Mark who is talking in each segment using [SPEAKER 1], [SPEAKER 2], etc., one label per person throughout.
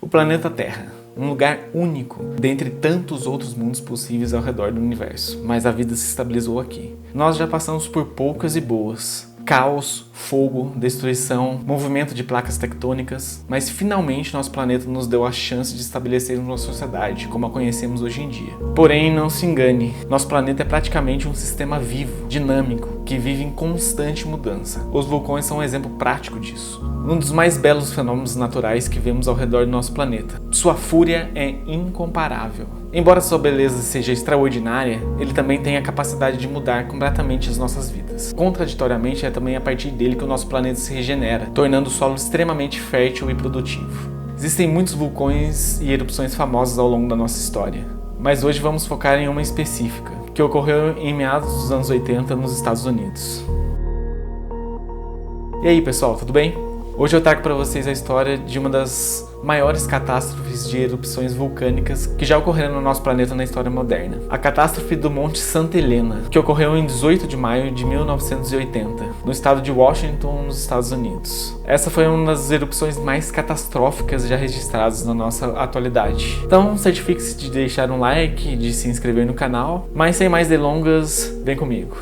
[SPEAKER 1] O planeta Terra, um lugar único dentre tantos outros mundos possíveis ao redor do universo, mas a vida se estabilizou aqui. Nós já passamos por poucas e boas, caos, fogo, destruição, movimento de placas tectônicas, mas finalmente nosso planeta nos deu a chance de estabelecer uma sociedade como a conhecemos hoje em dia. Porém, não se engane, nosso planeta é praticamente um sistema vivo, dinâmico, que vive em constante mudança. Os vulcões são um exemplo prático disso. Um dos mais belos fenômenos naturais que vemos ao redor do nosso planeta. Sua fúria é incomparável. Embora sua beleza seja extraordinária, ele também tem a capacidade de mudar completamente as nossas vidas. Contraditoriamente, é também a partir dele que o nosso planeta se regenera, tornando o solo extremamente fértil e produtivo. Existem muitos vulcões e erupções famosas ao longo da nossa história, mas hoje vamos focar em uma específica, que ocorreu em meados dos anos 80 nos Estados Unidos. E aí, pessoal, tudo bem? Hoje eu trago para vocês a história de uma das maiores catástrofes de erupções vulcânicas que já ocorreram no nosso planeta na história moderna. A catástrofe do Monte Santa Helena, que ocorreu em 18 de maio de 1980, no estado de Washington, nos Estados Unidos. Essa foi uma das erupções mais catastróficas já registradas na nossa atualidade. Então, certifique-se de deixar um like, de se inscrever no canal, mas sem mais delongas, vem comigo.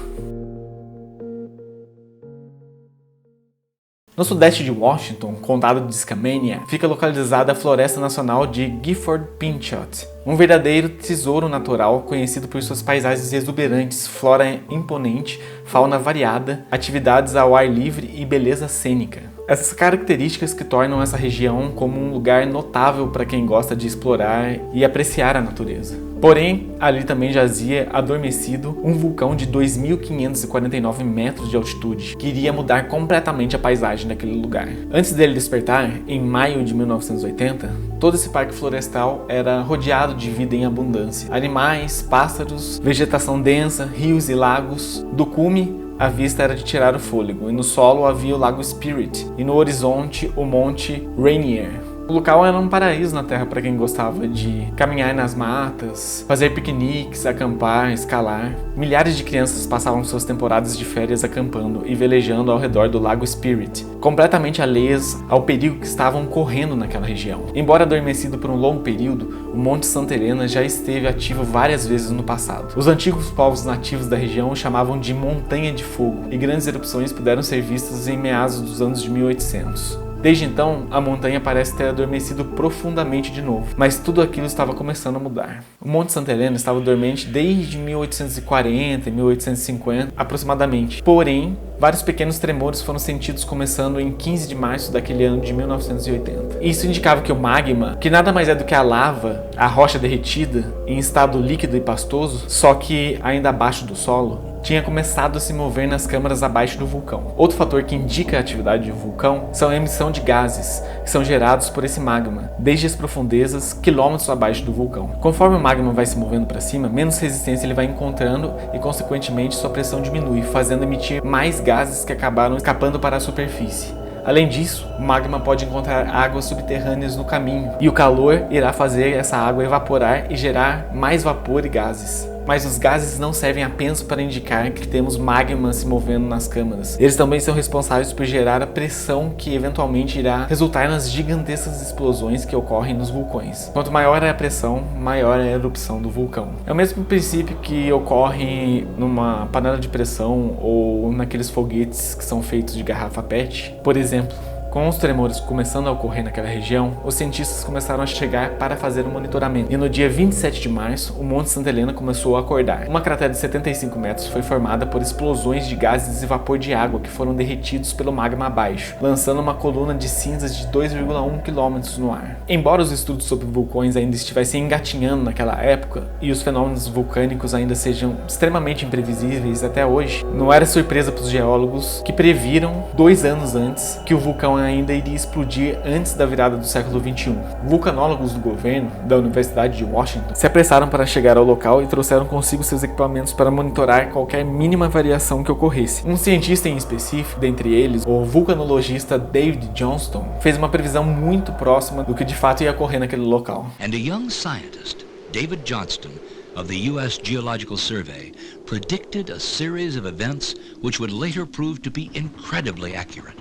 [SPEAKER 1] No sudeste de Washington, condado de Skamania, fica localizada a Floresta Nacional de Gifford-Pinchot, um verdadeiro tesouro natural conhecido por suas paisagens exuberantes, flora imponente, fauna variada, atividades ao ar livre e beleza cênica. Essas características que tornam essa região como um lugar notável para quem gosta de explorar e apreciar a natureza. Porém, ali também jazia adormecido um vulcão de 2.549 metros de altitude, que iria mudar completamente a paisagem daquele lugar. Antes dele despertar, em maio de 1980, todo esse parque florestal era rodeado de vida em abundância. Animais, pássaros, vegetação densa, rios e lagos. Do cume, a vista era de tirar o fôlego, e no solo havia o Lago Spirit, e no horizonte o Monte Rainier. O local era um paraíso na Terra para quem gostava de caminhar nas matas, fazer piqueniques, acampar, escalar. Milhares de crianças passavam suas temporadas de férias acampando e velejando ao redor do Lago Spirit, completamente alheias ao perigo que estavam correndo naquela região. Embora adormecido por um longo período, o Monte Santa Helena já esteve ativo várias vezes no passado. Os antigos povos nativos da região o chamavam de Montanha de Fogo, e grandes erupções puderam ser vistas em meados dos anos de 1800. Desde então, a montanha parece ter adormecido profundamente de novo, mas tudo aquilo estava começando a mudar. O Monte Santa Helena estava dormente desde 1840 e 1850 aproximadamente, porém, vários pequenos tremores foram sentidos começando em 15 de março daquele ano de 1980. Isso indicava que o magma, que nada mais é do que a lava, a rocha derretida, em estado líquido e pastoso, só que ainda abaixo do solo, tinha começado a se mover nas câmaras abaixo do vulcão. Outro fator que indica a atividade do vulcão são a emissão de gases, que são gerados por esse magma, desde as profundezas, quilômetros abaixo do vulcão. Conforme o magma vai se movendo para cima, menos resistência ele vai encontrando e, consequentemente, sua pressão diminui, fazendo emitir mais gases que acabaram escapando para a superfície. Além disso, o magma pode encontrar águas subterrâneas no caminho, e o calor irá fazer essa água evaporar e gerar mais vapor e gases. Mas os gases não servem apenas para indicar que temos magma se movendo nas câmaras. Eles também são responsáveis por gerar a pressão que eventualmente irá resultar nas gigantescas explosões que ocorrem nos vulcões. Quanto maior é a pressão, maior é a erupção do vulcão. É o mesmo princípio que ocorre numa panela de pressão ou naqueles foguetes que são feitos de garrafa PET. Por exemplo, com os tremores começando a ocorrer naquela região, os cientistas começaram a chegar para fazer um monitoramento. E no dia 27 de março, o Monte Santa Helena começou a acordar. Uma cratera de 75 metros foi formada por explosões de gases e vapor de água que foram derretidos pelo magma abaixo, lançando uma coluna de cinzas de 2,1 km no ar. Embora os estudos sobre vulcões ainda estivessem engatinhando naquela época e os fenômenos vulcânicos ainda sejam extremamente imprevisíveis até hoje, não era surpresa para os geólogos que previram 2 anos antes que o vulcão ainda iria explodir antes da virada do século XXI. Vulcanólogos do governo da Universidade de Washington se apressaram para chegar ao local e trouxeram consigo seus equipamentos para monitorar qualquer mínima variação que ocorresse. Um cientista em específico, dentre eles, o vulcanologista David Johnston, fez uma previsão muito próxima do que de fato ia ocorrer naquele local.
[SPEAKER 2] And a young scientist, David Johnston, of the U.S. Geological Survey, predicted a series of events which would later prove to be incredibly accurate.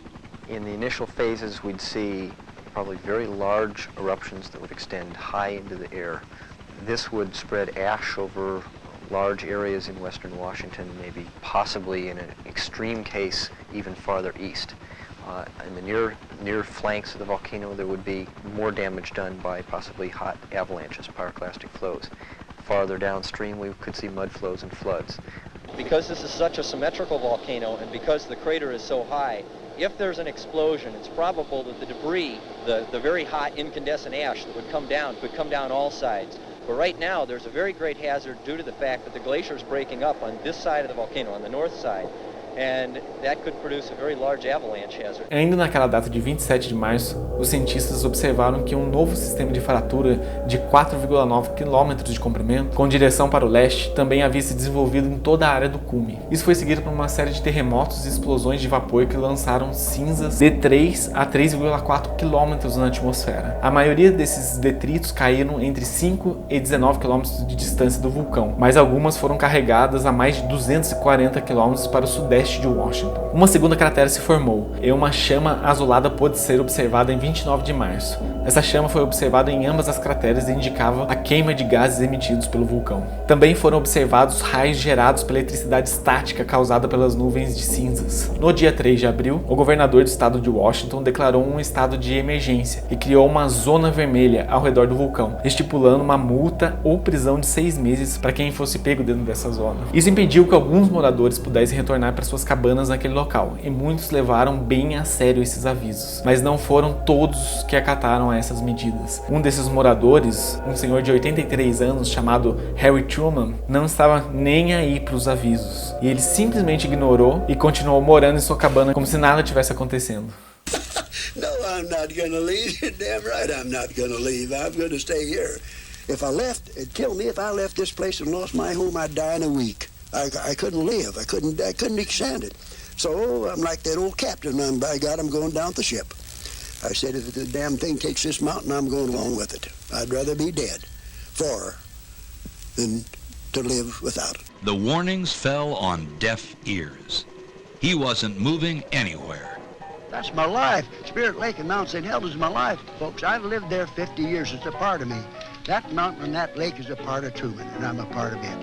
[SPEAKER 3] In the initial phases, we'd see probably very large eruptions that would extend high into the air. This would spread ash over large areas in western Washington, maybe possibly in an extreme case even farther east. In the near flanks of the volcano, there would be more damage done by possibly hot avalanches, pyroclastic flows. Farther downstream, we could see mud flows and floods.
[SPEAKER 4] Because this is such a symmetrical volcano and because the crater is so high, if there's an explosion, it's probable that the debris, the very hot incandescent ash that would come down, could come down all sides. But right now, there's a very great hazard due to the fact that the glacier is breaking up on this side of the volcano, on the north side. And that could produce a very large avalanche hazard.
[SPEAKER 1] Ainda naquela data de 27 de março, os cientistas observaram que um novo sistema de fratura de 4,9 km de comprimento, com direção para o leste, também havia se desenvolvido em toda a área do cume. Isso foi seguido por uma série de terremotos e explosões de vapor que lançaram cinzas de 3 a 3,4 km na atmosfera. A maioria desses detritos caíram entre 5 e 19 km de distância do vulcão, mas algumas foram carregadas a mais de 240 km para o sudeste de Washington. Uma segunda cratera se formou e uma chama azulada pôde ser observada em 29 de março. Essa chama foi observada em ambas as crateras e indicava a queima de gases emitidos pelo vulcão. Também foram observados raios gerados pela eletricidade estática causada pelas nuvens de cinzas. No dia 3 de abril, o governador do estado de Washington declarou um estado de emergência e criou uma zona vermelha ao redor do vulcão, estipulando uma multa ou prisão de 6 meses para quem fosse pego dentro dessa zona. Isso impediu que alguns moradores pudessem retornar para suas cabanas naquele local, e muitos levaram bem a sério esses avisos, mas não foram todos que acataram essas medidas. Um desses moradores, um senhor de 83 anos chamado Harry Truman, não estava nem aí para os avisos, e ele simplesmente ignorou e continuou morando em sua cabana como se nada tivesse acontecendo.
[SPEAKER 5] No, I'm not gonna leave. You're damn right I'm not gonna leave. I'm gonna stay here. If I left, it'd kill me. If I left this place and lost my home, I'd die in a week. I couldn't live. I couldn't stand it. So I'm like that old captain. By God, I'm going down the ship. I said, if the damn thing takes this mountain, I'm going along with it. I'd rather be dead than to live without it.
[SPEAKER 2] The warnings fell on deaf ears. He wasn't moving anywhere.
[SPEAKER 5] That's my life. Spirit Lake and Mount St. Helens is my life, folks. I've lived there 50 years. It's a part of me. That mountain and that lake is a part of Truman, and I'm a part of it.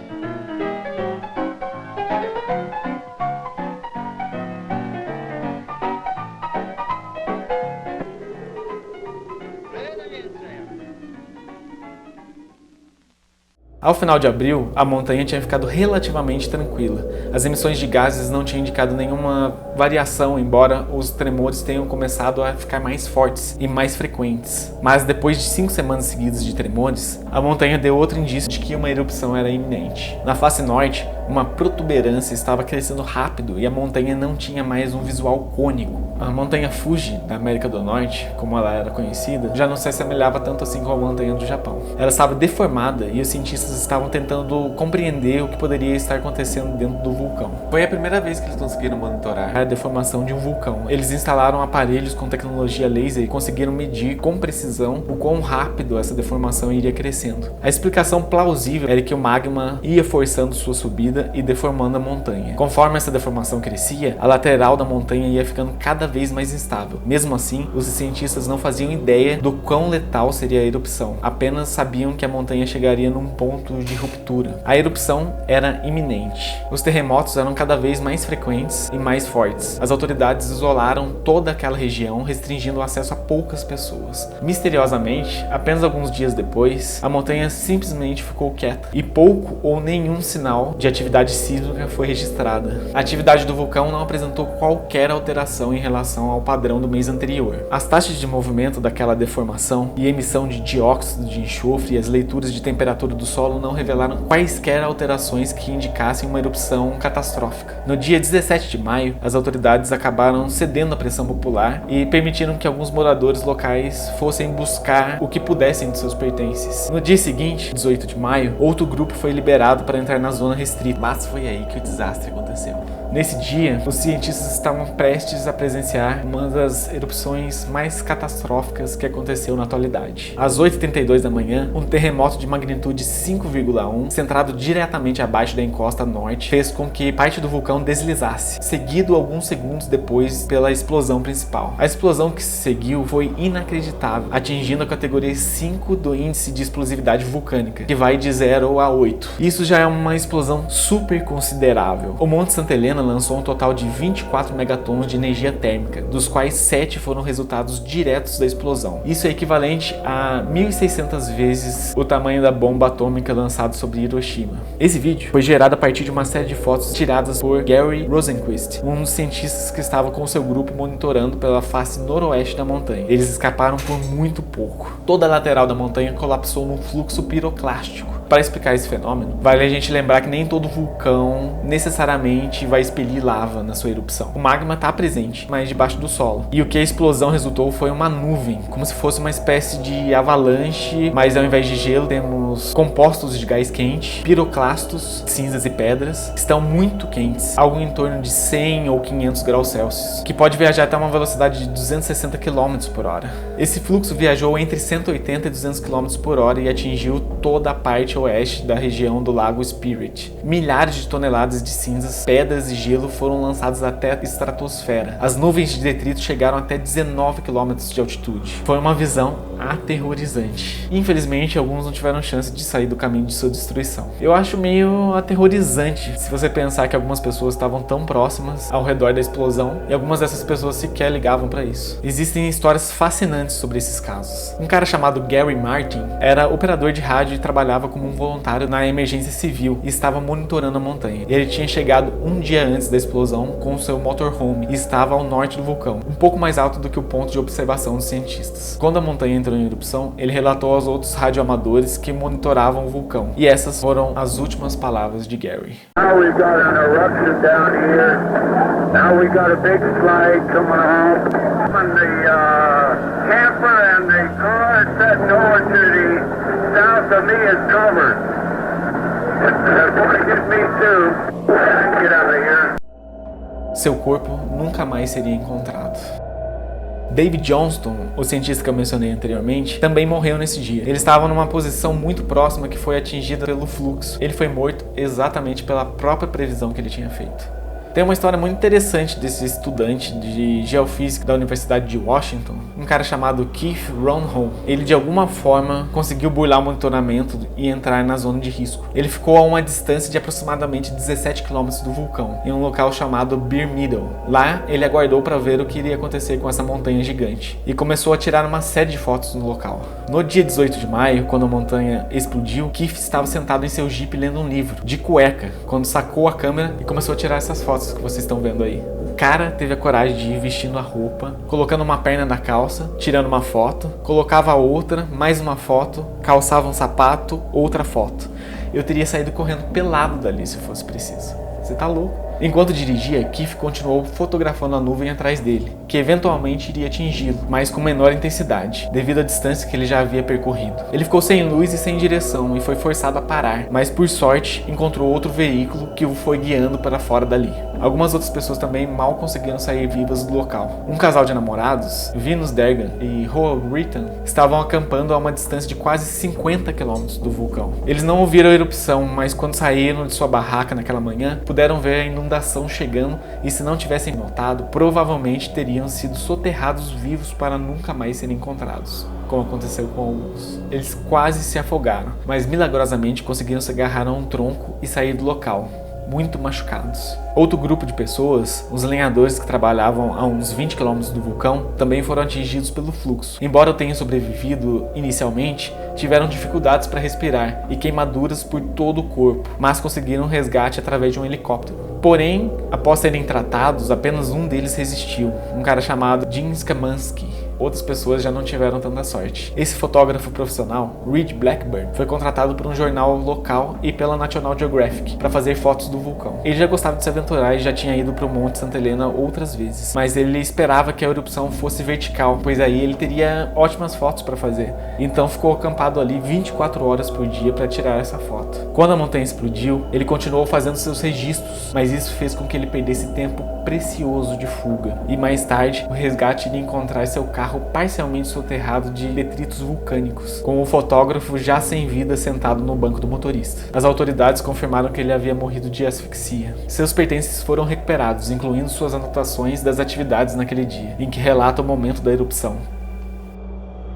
[SPEAKER 1] Ao final de abril, a montanha tinha ficado relativamente tranquila. As emissões de gases não tinham indicado nenhuma variação, embora os tremores tenham começado a ficar mais fortes e mais frequentes. Mas depois de 5 semanas seguidas de tremores, a montanha deu outro indício de que uma erupção era iminente. Na face norte, uma protuberância estava crescendo rápido e a montanha não tinha mais um visual cônico. A montanha Fuji, da América do Norte, como ela era conhecida, já não se assemelhava tanto assim com a montanha do Japão. Ela estava deformada e os cientistas estavam tentando compreender o que poderia estar acontecendo dentro do vulcão. Foi a primeira vez que eles conseguiram monitorar a deformação de um vulcão. Eles instalaram aparelhos com tecnologia laser e conseguiram medir com precisão o quão rápido essa deformação iria crescendo. A explicação plausível era que o magma ia forçando sua subida e deformando a montanha. Conforme essa deformação crescia, a lateral da montanha ia ficando cada vez mais instável. Mesmo assim, os cientistas não faziam ideia do quão letal seria a erupção. Apenas sabiam que a montanha chegaria num ponto de ruptura. A erupção era iminente. Os terremotos eram cada vez mais frequentes e mais fortes. As autoridades isolaram toda aquela região, restringindo o acesso a poucas pessoas. Misteriosamente, apenas alguns dias depois, a montanha simplesmente ficou quieta e pouco ou nenhum sinal de atividade sísmica foi registrada. A atividade do vulcão não apresentou qualquer alteração em relação ao padrão do mês anterior. As taxas de movimento daquela deformação e emissão de dióxido de enxofre e as leituras de temperatura do solo não revelaram quaisquer alterações que indicassem uma erupção catastrófica. No dia 17 de maio, as autoridades acabaram cedendo à pressão popular e permitiram que alguns moradores locais fossem buscar o que pudessem de seus pertences. No dia seguinte, 18 de maio, outro grupo foi liberado para entrar na zona restrita, mas foi aí que o desastre aconteceu. Nesse dia, os cientistas estavam prestes a presenciar uma das erupções mais catastróficas que aconteceu na atualidade. Às 8h32 da manhã, um terremoto de magnitude 5,1, centrado diretamente abaixo da encosta norte, fez com que parte do vulcão deslizasse, seguido alguns segundos depois pela explosão principal. A explosão que se seguiu foi inacreditável, atingindo a categoria 5 do índice de explosividade vulcânica, que vai de 0 a 8. Isso já é uma explosão super considerável. O Monte Santa Helena lançou um total de 24 megatons de energia térmica, dos quais 7 foram resultados diretos da explosão. Isso é equivalente a 1.600 vezes o tamanho da bomba atômica lançada sobre Hiroshima. Esse vídeo foi gerado a partir de uma série de fotos tiradas por Gary Rosenquist, um dos cientistas que estava com seu grupo monitorando pela face noroeste da montanha. Eles escaparam por muito pouco. Toda a lateral da montanha colapsou num fluxo piroclástico. Para explicar esse fenômeno, vale a gente lembrar que nem todo vulcão necessariamente vai expelir lava na sua erupção. O magma está presente, mas debaixo do solo. E o que a explosão resultou foi uma nuvem, como se fosse uma espécie de avalanche, mas ao invés de gelo temos compostos de gás quente, piroclastos, cinzas e pedras, que estão muito quentes, algo em torno de 100 ou 500 graus Celsius, que pode viajar até uma velocidade de 260 km por hora. Esse fluxo viajou entre 180 e 200 km por hora e atingiu toda a parte oeste da região do Lago Spirit. Milhares de toneladas de cinzas, pedras e gelo foram lançados até a estratosfera. As nuvens de detrito chegaram até 19 km de altitude. Foi uma visão aterrorizante. Infelizmente, alguns não tiveram chance de sair do caminho de sua destruição. Eu acho meio aterrorizante se você pensar que algumas pessoas estavam tão próximas ao redor da explosão e algumas dessas pessoas sequer ligavam para isso. Existem histórias fascinantes sobre esses casos. Um cara chamado Gary Martin era operador de rádio e trabalhava como um voluntário na emergência civil e estava monitorando a montanha. Ele tinha chegado um dia antes da explosão com seu motorhome e estava ao norte do vulcão, um pouco mais alto do que o ponto de observação dos cientistas. Quando a montanha entrou em erupção, ele relatou aos outros radioamadores que monitoravam o vulcão. E essas foram as últimas palavras de Gary.
[SPEAKER 6] Now we've got an eruption down here. Now we got a big slide coming off. And the camper and the car setting over to the south of me is covered. That's what it gets me too. Get out of here.
[SPEAKER 1] Seu corpo nunca mais seria encontrado. David Johnston, o cientista que eu mencionei anteriormente, também morreu nesse dia. Ele estava numa posição muito próxima que foi atingida pelo fluxo. Ele foi morto exatamente pela própria previsão que ele tinha feito. Tem uma história muito interessante desse estudante de geofísica da Universidade de Washington, um cara chamado Keith Ronholm. Ele de alguma forma conseguiu burlar o monitoramento e entrar na zona de risco. Ele ficou a uma distância de aproximadamente 17 km do vulcão, em um local chamado Bear Meadow. Lá, ele aguardou para ver o que iria acontecer com essa montanha gigante e começou a tirar uma série de fotos no local. No dia 18 de maio, quando a montanha explodiu, Keith estava sentado em seu Jeep lendo um livro, de cueca, quando sacou a câmera e começou a tirar essas fotos que vocês estão vendo aí. O cara teve a coragem de ir vestindo a roupa, colocando uma perna na calça, tirando uma foto, colocava outra, mais uma foto, calçava um sapato, outra foto. Eu teria saído correndo pelado dali se fosse preciso. Você tá louco? Enquanto dirigia, Keith continuou fotografando a nuvem atrás dele, que eventualmente iria atingi-lo, mas com menor intensidade, devido à distância que ele já havia percorrido. Ele ficou sem luz e sem direção e foi forçado a parar, mas por sorte encontrou outro veículo que o foi guiando para fora dali. Algumas outras pessoas também mal conseguiram sair vivas do local. Um casal de namorados, Venus Dergan e Roa Ritan, estavam acampando a uma distância de quase 50 km do vulcão. Eles não ouviram a erupção, mas quando saíram de sua barraca naquela manhã, puderam ver a inundação chegando e, se não tivessem notado, provavelmente teriam sido soterrados vivos para nunca mais serem encontrados, como aconteceu com alguns. Eles quase se afogaram, mas milagrosamente conseguiram se agarrar a um tronco e sair do local, muito machucados. Outro grupo de pessoas, os lenhadores que trabalhavam a uns 20 km do vulcão, também foram atingidos pelo fluxo. Embora tenham sobrevivido inicialmente, tiveram dificuldades para respirar e queimaduras por todo o corpo, mas conseguiram resgate através de um helicóptero. Porém, após serem tratados, apenas um deles resistiu, um cara chamado Jim Skamansky. outras pessoas já não tiveram tanta sorte. Esse fotógrafo profissional, Reed Blackburn, foi contratado por um jornal local e pela National Geographic para fazer fotos do vulcão. Ele já gostava de se aventurar e já tinha ido para o Monte Santa Helena outras vezes, mas ele esperava que a erupção fosse vertical, pois aí ele teria ótimas fotos para fazer. Então ficou acampado ali 24 horas por dia para tirar essa foto. Quando a montanha explodiu, ele continuou fazendo seus registros, mas isso fez com que ele perdesse tempo precioso de fuga. E mais tarde, o resgate iria encontrar seu carro parcialmente soterrado de detritos vulcânicos, com o fotógrafo já sem vida sentado no banco do motorista. As autoridades confirmaram que ele havia morrido de asfixia. Seus pertences foram recuperados, incluindo suas anotações das atividades naquele dia, em que relata o momento da erupção.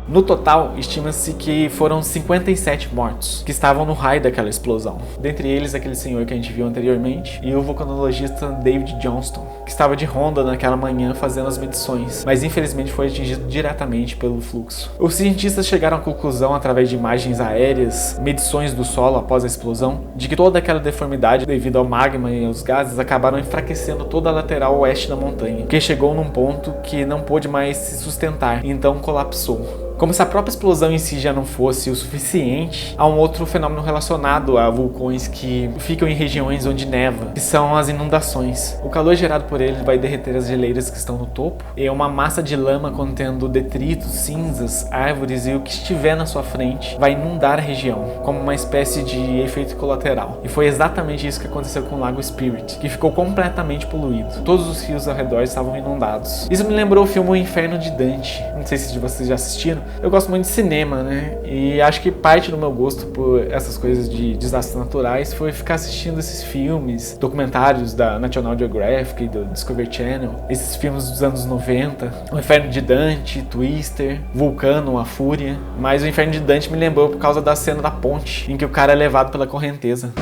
[SPEAKER 1] No total, estima-se que foram 57 mortos, que estavam no raio daquela explosão. Dentre eles, aquele senhor que a gente viu anteriormente, e o vulcanologista David Johnston, que estava de ronda naquela manhã fazendo as medições, mas infelizmente foi atingido diretamente pelo fluxo. Os cientistas chegaram à conclusão, através de imagens aéreas, medições do solo após a explosão, de que toda aquela deformidade devido ao magma e aos gases acabaram enfraquecendo toda a lateral oeste da montanha, que chegou num ponto que não pôde mais se sustentar, e então colapsou. Como se a própria explosão em si já não fosse o suficiente, há um outro fenômeno relacionado a vulcões que ficam em regiões onde neva, que são as inundações. O calor gerado por eles vai derreter as geleiras que estão no topo, e uma massa de lama contendo detritos, cinzas, árvores e o que estiver na sua frente vai inundar a região, como uma espécie de efeito colateral. E foi exatamente isso que aconteceu com o Lago Spirit, que ficou completamente poluído. Todos os rios ao redor estavam inundados. Isso me lembrou o filme O Inferno de Dante. Não sei se vocês já assistiram. Eu gosto muito de cinema, né? E acho que parte do meu gosto por essas coisas de desastres naturais foi ficar assistindo esses filmes, documentários da National Geographic, do Discovery Channel, esses filmes dos anos 90, O Inferno de Dante, Twister, Vulcano, A Fúria. Mas O Inferno de Dante me lembrou por causa da cena da ponte, em que o cara é levado pela correnteza.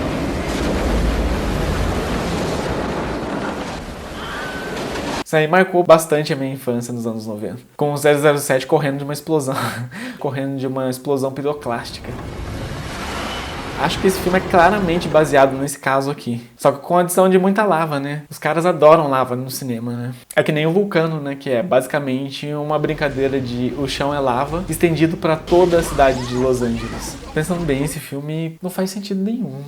[SPEAKER 1] Isso aí marcou bastante a minha infância nos anos 90. Com o 007 correndo de uma explosão. Correndo de uma explosão piroclástica. Acho que esse filme é claramente baseado nesse caso aqui. Só que com a adição de muita lava, né? Os caras adoram lava no cinema, né? É que nem o Vulcano, né? Que é basicamente uma brincadeira de o chão é lava estendido pra toda a cidade de Los Angeles. Pensando bem, esse filme não faz sentido nenhum.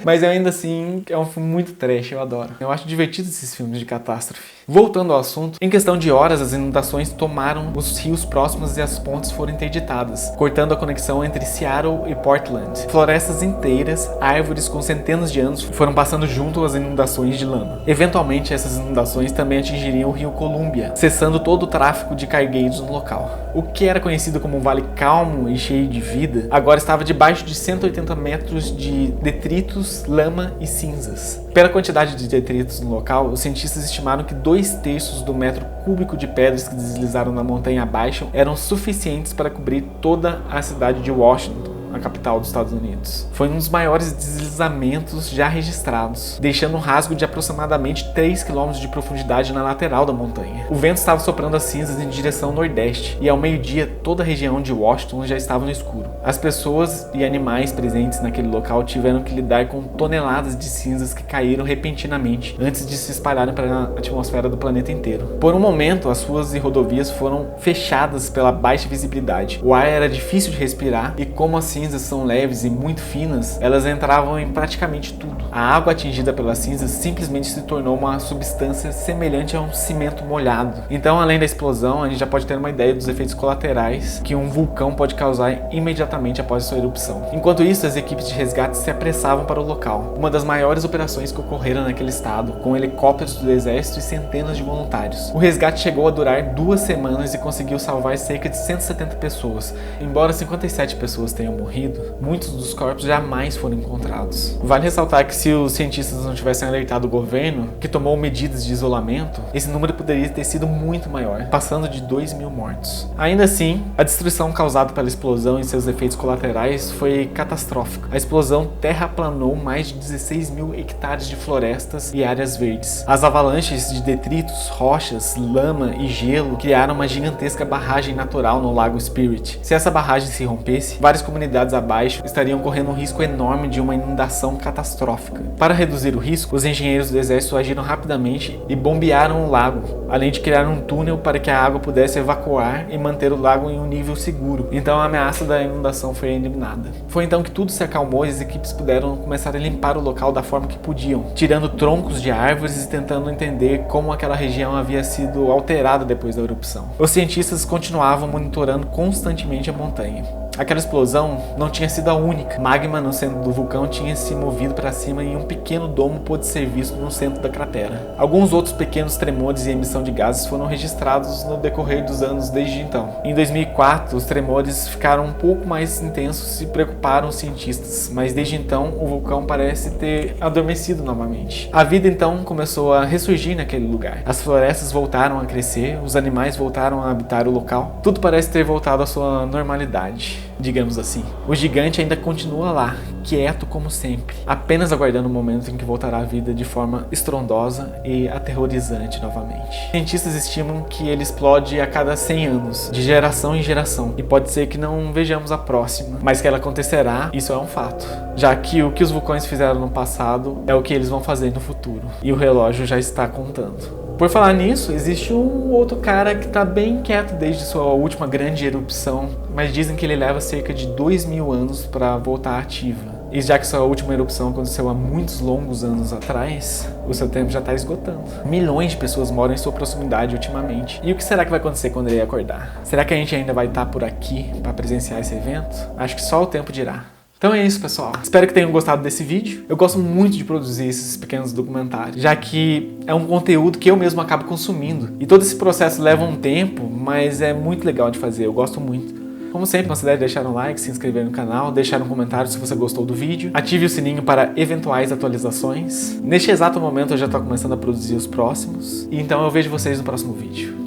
[SPEAKER 1] Mas ainda assim, é um filme muito trash, eu adoro. Eu acho divertido esses filmes de catástrofe. Voltando ao assunto, em questão de horas, as inundações tomaram os rios próximos e as pontes foram interditadas, cortando a conexão entre Seattle e Portland. Florestas inteiras, árvores com centenas de anos foram passando junto às inundações de lama. Eventualmente, essas inundações também atingiriam o rio Columbia, cessando todo o tráfego de cargueiros no local. O que era conhecido como um vale calmo e cheio de vida, agora estava debaixo de 180 metros de detritos, lama e cinzas. Pela quantidade de detritos no local, os cientistas estimaram que 2/3 do metro cúbico de pedras que deslizaram na montanha abaixo eram suficientes para cobrir toda a cidade de Washington, a capital dos Estados Unidos. Foi um dos maiores deslizamentos já registrados, deixando um rasgo de aproximadamente 3 km de profundidade na lateral da montanha. O vento estava soprando as cinzas em direção nordeste, e ao meio-dia toda a região de Washington já estava no escuro. As pessoas e animais presentes naquele local tiveram que lidar com toneladas de cinzas que caíram repentinamente antes de se espalharem para a atmosfera do planeta inteiro. Por um momento, as ruas e rodovias foram fechadas pela baixa visibilidade. O ar era difícil de respirar, e como assim cinzas são leves e muito finas, elas entravam em praticamente tudo. A água atingida pelas cinzas simplesmente se tornou uma substância semelhante a um cimento molhado. Então, além da explosão, a gente já pode ter uma ideia dos efeitos colaterais que um vulcão pode causar imediatamente após sua erupção. Enquanto isso, as equipes de resgate se apressavam para o local, uma das maiores operações que ocorreram naquele estado, com helicópteros do exército e centenas de voluntários. O resgate chegou a durar 2 semanas e conseguiu salvar cerca de 170 pessoas. Embora 57 pessoas tenham morrido, muitos dos corpos jamais foram encontrados. Vale ressaltar que se os cientistas não tivessem alertado o governo, que tomou medidas de isolamento, esse número poderia ter sido muito maior, passando de 2.000 mortos. Ainda assim, a destruição causada pela explosão e seus efeitos colaterais foi catastrófica. A explosão terraplanou mais de 16.000 hectares de florestas e áreas verdes. As avalanches de detritos, rochas, lama e gelo criaram uma gigantesca barragem natural no Lago Spirit. Se essa barragem se rompesse, várias comunidades cidades abaixo estariam correndo um risco enorme de uma inundação catastrófica. Para reduzir o risco, os engenheiros do exército agiram rapidamente e bombearam o lago, além de criar um túnel para que a água pudesse evacuar e manter o lago em um nível seguro. Então a ameaça da inundação foi eliminada. Foi então que tudo se acalmou e as equipes puderam começar a limpar o local da forma que podiam, tirando troncos de árvores e tentando entender como aquela região havia sido alterada depois da erupção. Os cientistas continuavam monitorando constantemente a montanha. Aquela explosão não tinha sido a única. Magma no centro do vulcão tinha se movido para cima e um pequeno domo pôde ser visto no centro da cratera. Alguns outros pequenos tremores e emissão de gases foram registrados no decorrer dos anos desde então. Em 2004, os tremores ficaram um pouco mais intensos e preocuparam os cientistas, mas desde então o vulcão parece ter adormecido novamente. A vida então começou a ressurgir naquele lugar. As florestas voltaram a crescer, os animais voltaram a habitar o local. Tudo parece ter voltado à sua normalidade, digamos assim. O gigante ainda continua lá, quieto como sempre, apenas aguardando o momento em que voltará à vida de forma estrondosa e aterrorizante novamente. Cientistas estimam que ele explode a cada 100 anos, de geração em geração, e pode ser que não vejamos a próxima, mas que ela acontecerá, isso é um fato, já que o que os vulcões fizeram no passado é o que eles vão fazer no futuro, e o relógio já está contando. Por falar nisso, existe um outro cara que está bem quieto desde sua última grande erupção, mas dizem que ele leva cerca de 2000 anos para voltar ativa. E já que sua última erupção aconteceu há muitos longos anos atrás, o seu tempo já está esgotando. Milhões de pessoas moram em sua proximidade ultimamente. E o que será que vai acontecer quando ele acordar? Será que a gente ainda vai estar por aqui para presenciar esse evento? Acho que só o tempo dirá. Então é isso, pessoal. Espero que tenham gostado desse vídeo. Eu gosto muito de produzir esses pequenos documentários, já que é um conteúdo que eu mesmo acabo consumindo. E todo esse processo leva um tempo, mas é muito legal de fazer, eu gosto muito. Como sempre, considere deixar um like, se inscrever no canal, deixar um comentário se você gostou do vídeo, ative o sininho para eventuais atualizações. Neste exato momento eu já estou começando a produzir os próximos, e então eu vejo vocês no próximo vídeo.